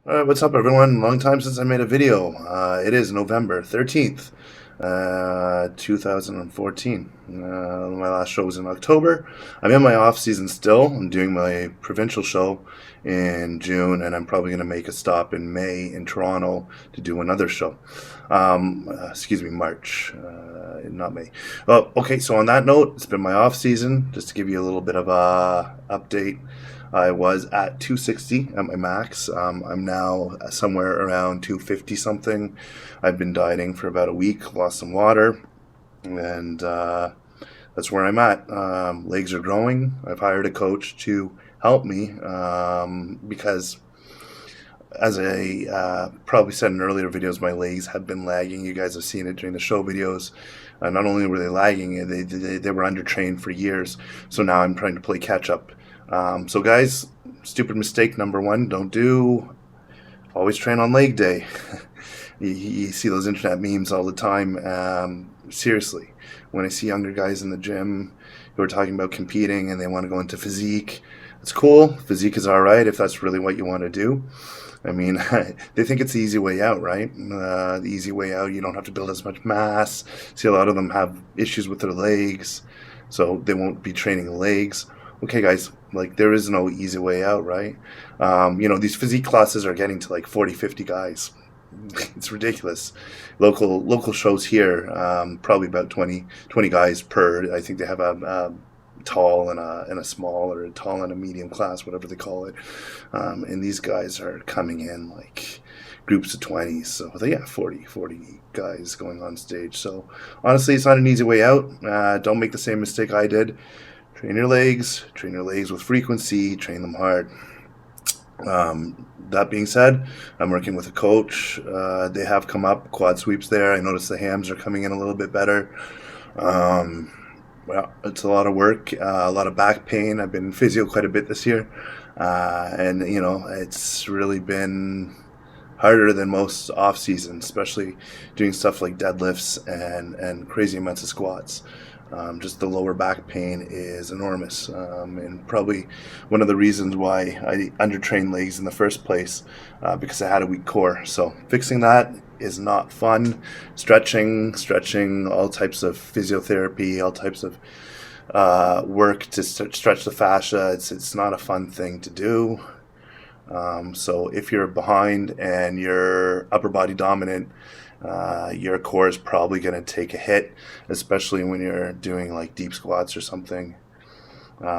What's up, everyone? Long time since I made a video. It is November 13th, 2014. My last show was in October. I'm in my off season still. I'm doing my provincial show in June, and I'm probably going to make a stop in May in Toronto to do another show. Excuse me, March, not May. Oh, okay, so on that note, it's been my off season. Just to give you a little bit of a update. I was at 260 at my max. I'm now somewhere around 250 something. I've been dieting for about a week, lost some water, and that's where I'm at. Legs are growing. I've hired a coach to help me because, as I probably said in earlier videos, my legs have been lagging. You guys have seen it during the show videos. Not only were they lagging, they were undertrained for years. So now I'm trying to play catch up. So guys, stupid mistake number one, don't do, always train on leg day. You see those internet memes all the time. Seriously, when I see younger guys in the gym who are talking about competing and they want to go into physique, it's cool. Physique is all right if that's really what you want to do. I mean, they think it's the easy way out, right? The easy way out, you don't have to build as much mass. See, a lot of them have issues with their legs, so they won't be training legs. Okay, guys, like, there is no easy way out, right? These physique classes are getting to like 40, 50 guys. It's ridiculous. Local shows here, probably about 20 guys per. I think they have a tall and a small, or a tall and a medium class, whatever they call it. And these guys are coming in like groups of 20s. So they got 40 guys going on stage. So honestly, it's not an easy way out. Don't make the same mistake I did. Train your legs with frequency, train them hard. That being said, I'm working with a coach. They have come up, quad sweeps there. I noticed the hams are coming in a little bit better. Well, it's a lot of work, a lot of back pain. I've been in physio quite a bit this year. And, it's really been harder than most off season, especially doing stuff like deadlifts and crazy amounts of squats. Just the lower back pain is enormous, and probably one of the reasons why I undertrained legs in the first place, because I had a weak core. So fixing that is not fun. Stretching, all types of physiotherapy, all types of work to stretch the fascia. It's not a fun thing to do. So if you're behind and you're upper body dominant, your core is probably going to take a hit, especially when you're doing like deep squats or something.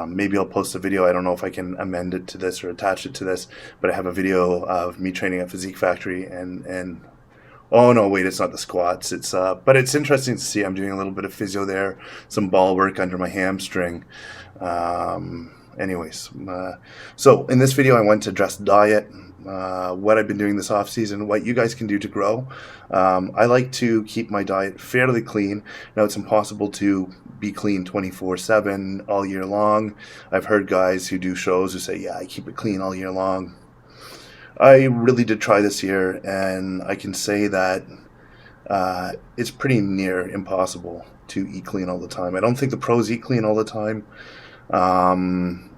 Maybe I'll post a video. I don't know if I can amend it to this or attach it to this, but I have a video of me training at Physique Factory and oh no, wait, it's not the squats. But it's interesting to see. I'm doing a little bit of physio there, some ball work under my hamstring. So in this video, I want to address diet, what I've been doing this off season, what you guys can do to grow. I like to keep my diet fairly clean. Now, it's impossible to be clean 24/7 all year long. I've heard guys who do shows who say, yeah, I keep it clean all year long. I really did try this year, and I can say that it's pretty near impossible to eat clean all the time. I don't think the pros eat clean all the time.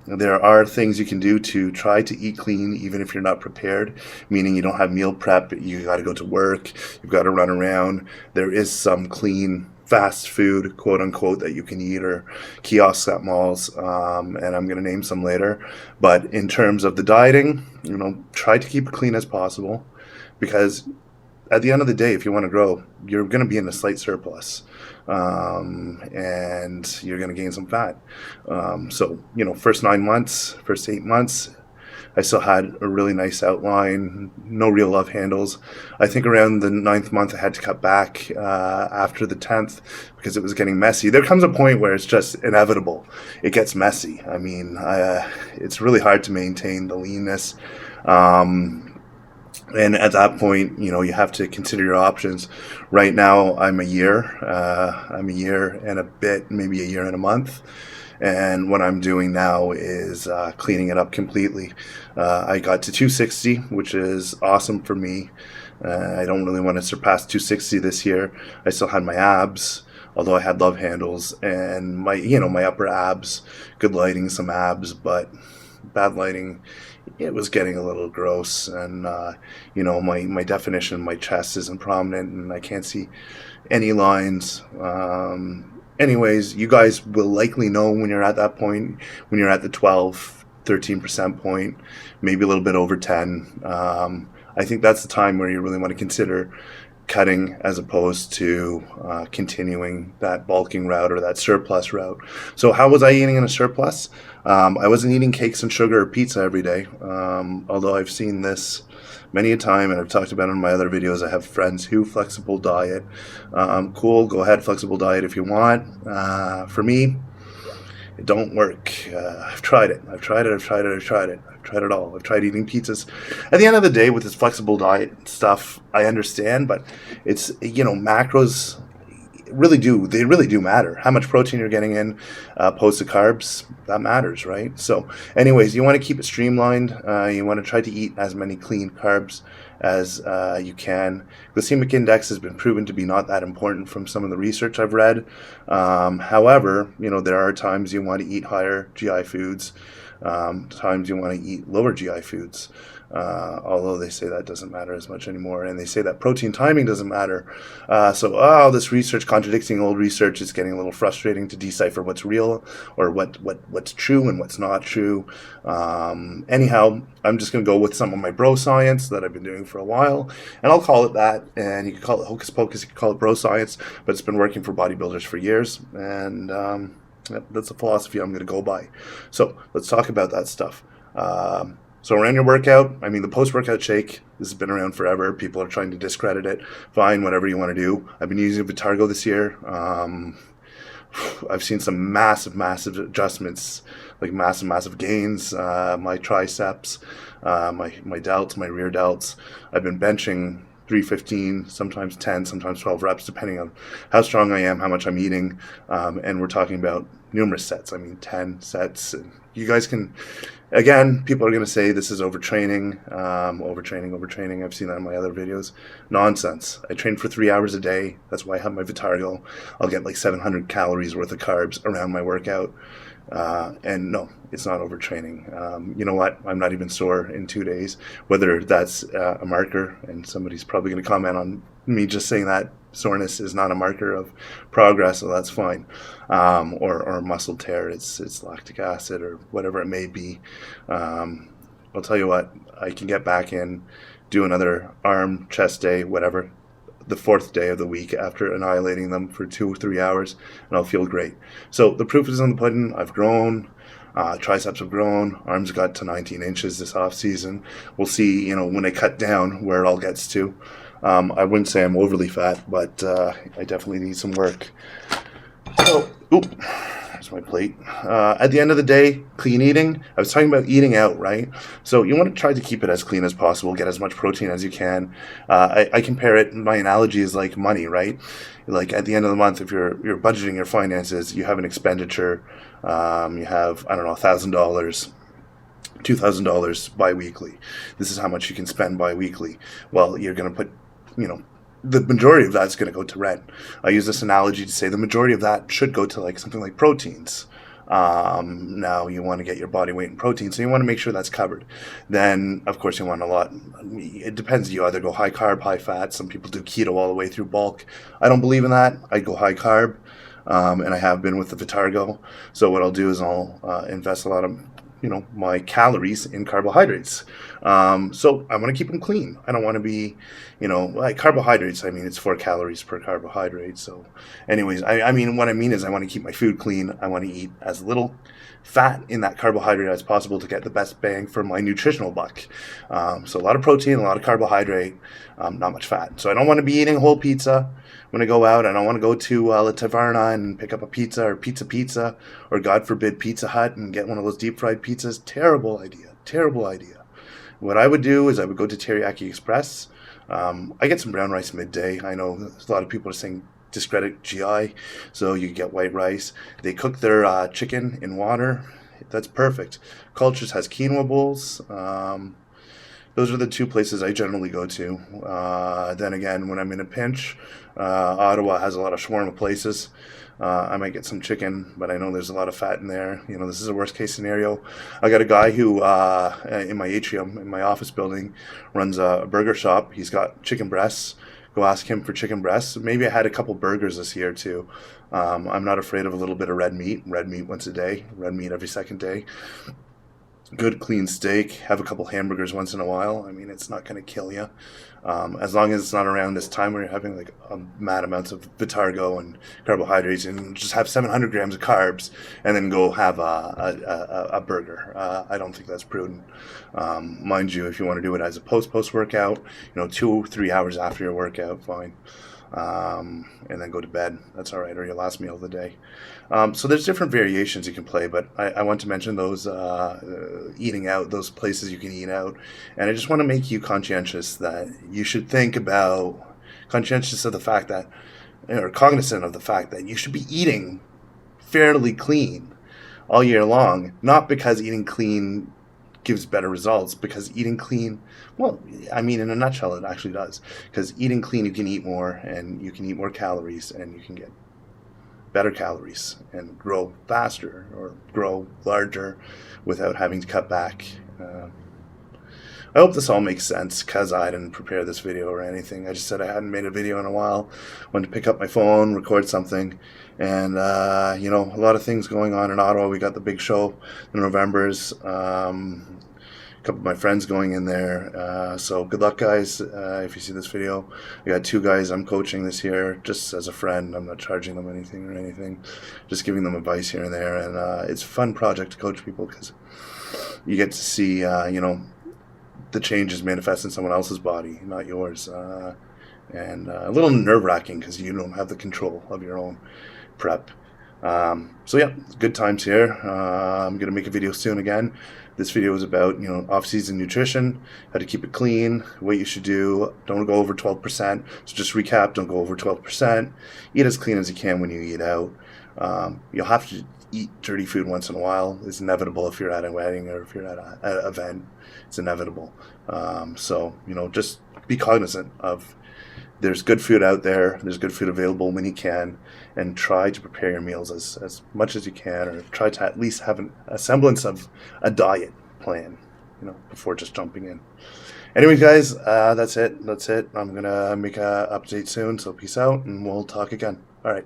There are things you can do to try to eat clean even if you're not prepared, meaning you don't have meal prep, you got to go to work, you've got to run around. There is some clean fast food, quote unquote, that you can eat, or kiosks at malls, and I'm going to name some later. But in terms of the dieting, try to keep it clean as possible, because at the end of the day, if you want to grow, you're going to be in a slight surplus, and you're going to gain some fat. So, first 9 months, first 8 months, I still had a really nice outline, no real love handles. I think around the 9th month, I had to cut back after the 10th because it was getting messy. There comes a point where it's just inevitable. It gets messy. I mean, it's really hard to maintain the leanness. And at that point, you have to consider your options. Right now, I'm a year and a bit, maybe a year and a month. And what I'm doing now is cleaning it up completely. I got to 260, which is awesome for me. I don't really want to surpass 260 this year. I still had my abs, although I had love handles, and my upper abs, good lighting, some abs, but bad lighting it was getting a little gross, and my definition, my chest isn't prominent, and I can't see any lines. Anyways, you guys will likely know when you're at that point, when you're at the 12, 13% point, maybe a little bit over 10. I think that's the time where you really want to consider cutting as opposed to continuing that bulking route or that surplus route. So how was I eating in a surplus? I wasn't eating cakes and sugar or pizza every day, although I've seen this many a time, and I've talked about it in my other videos. I have friends who flexible diet. Cool, go ahead, flexible diet if you want. For me, it don't work. I've tried it. I've tried it all. I've tried eating pizzas. At the end of the day, with this flexible diet stuff, I understand, but it's, macros really do matter. How much protein you're getting in, opposed to carbs, that matters, right? So anyways, you want to keep it streamlined. You want to try to eat as many clean carbs as you can. Glycemic index has been proven to be not that important from some of the research I've read. However, there are times you want to eat higher GI foods, times you want to eat lower GI foods. Although they say that doesn't matter as much anymore, and they say that protein timing doesn't matter. This research contradicting old research is getting a little frustrating to decipher what's real or what's true and what's not true. Anyhow, I'm just going to go with some of my bro science that I've been doing for a while, and I'll call it that. And you can call it hocus pocus, you can call it bro science, but it's been working for bodybuilders for years, and that's the philosophy I'm going to go by. So let's talk about that stuff. So around your workout, the post-workout shake, this has been around forever. People are trying to discredit it. Fine, whatever you want to do. I've been using Vitargo this year. I've seen some massive adjustments, like massive gains. My triceps, my delts, my rear delts. I've been benching 315, sometimes 10, sometimes 12 reps, depending on how strong I am, how much I'm eating. And we're talking about numerous sets. 10 sets. You guys can, again, people are going to say this is overtraining. I've seen that in my other videos. Nonsense. I train for 3 hours a day. That's why I have my Vitargo. I'll get like 700 calories worth of carbs around my workout. And no, it's not overtraining. You know what? I'm not even sore in 2 days. Whether that's a marker, and somebody's probably going to comment on me just saying that soreness is not a marker of progress, so that's fine. Or muscle tear, it's lactic acid or whatever it may be. I'll tell you what, I can get back in, do another arm, chest day, whatever, the fourth day of the week after annihilating them for 2 or 3 hours, and I'll feel great. So the proof is in the pudding. I've grown. Triceps have grown. Arms got to 19 inches this off season. We'll see, when I cut down, where it all gets to. I wouldn't say I'm overly fat, but I definitely need some work. So, there's my plate. At the end of the day, clean eating. I was talking about eating out, right? So you want to try to keep it as clean as possible, get as much protein as you can. I compare it, my analogy is like money, right? Like at the end of the month, if you're budgeting your finances, you have an expenditure, you have, $1,000, $2,000 bi-weekly. This is how much you can spend bi-weekly. Well, you're going to put, the majority of that's going to go to rent. I use this analogy to say the majority of that should go to something like proteins. Now you want to get your body weight in protein, so you want to make sure that's covered. Then, of course, you want a lot. It depends. You either go high carb, high fat. Some people do keto all the way through bulk. I don't believe in that. I go high carb, and I have been with the Vitargo. So what I'll do is I'll invest a lot of my calories in carbohydrates. So I want to keep them clean. I don't want to be, like carbohydrates. It's 4 calories per carbohydrate. So anyways, what I mean is I want to keep my food clean. I want to eat as little fat in that carbohydrate as possible to get the best bang for my nutritional buck. So a lot of protein, a lot of carbohydrate, not much fat. So I don't want to be eating a whole pizza when I go out. I don't want to go to La Taverna and pick up a pizza or pizza, or God forbid Pizza Hut and get one of those deep fried pizzas. Terrible idea. What I would do is I would go to Teriyaki Express. I get some brown rice midday. I know a lot of people are saying discredit GI, so you get white rice. They cook their chicken in water. That's perfect. Cultures has quinoa bowls. those are the two places I generally go to. Then again, when I'm in a pinch, Ottawa has a lot of shawarma places. I might get some chicken, but I know there's a lot of fat in there. You know, this is a worst case scenario. I got a guy who, in my atrium, in my office building, runs a burger shop. He's got chicken breasts. Go ask him for chicken breasts. Maybe I had a couple burgers this year too. I'm not afraid of a little bit of red meat. Red meat once a day. Red meat every second day. Good clean steak, have a couple hamburgers once in a while. I mean, it's not going to kill you. As long as it's not around this time where you're having like mad amounts of Vitargo and carbohydrates, and just have 700 grams of carbs and then go have a burger. I don't think that's prudent. Mind you, if you want to do it as a post workout, 2-3 hours after your workout, fine. And then go to bed. That's all right, or your last meal of the day. So there's different variations you can play, but I want to mention those eating out, those places you can eat out. And I just want to make you conscientious that you should think about, conscientious of the fact that, or cognizant of the fact that you should be eating fairly clean all year long, not because eating clean gives better results, because eating clean, well, I mean, in a nutshell, it actually does. Because eating clean, you can eat more, and you can eat more calories, and you can get better calories and grow faster or grow larger without having to cut back. I hope this all makes sense, because I didn't prepare this video or anything. I just said I hadn't made a video in a while. Wanted to pick up my phone, record something, and a lot of things going on in Ottawa. We got the big show in November's. A couple of my friends going in there. So good luck, guys. If you see this video, I got 2 guys I'm coaching this year, just as a friend. I'm not charging them anything, just giving them advice here and there. And it's a fun project to coach people, because you get to see, the changes manifest in someone else's body, not yours. And a little nerve-wracking, because you don't have the control of your own prep. So yeah, good times here. I'm going to make a video soon again. This video is about, off-season nutrition, how to keep it clean, what you should do. Don't go over 12%. So just recap, don't go over 12%. Eat as clean as you can when you eat out. You'll have to eat dirty food once in a while. It's inevitable if you're at a wedding or if you're at an event. It's inevitable. So, just be cognizant of, there's good food out there, there's good food available when you can, and try to prepare your meals as much as you can, or try to at least have a semblance of a diet plan, before just jumping in. Anyway, guys, that's it. I'm going to make an update soon, so peace out, and we'll talk again. All right.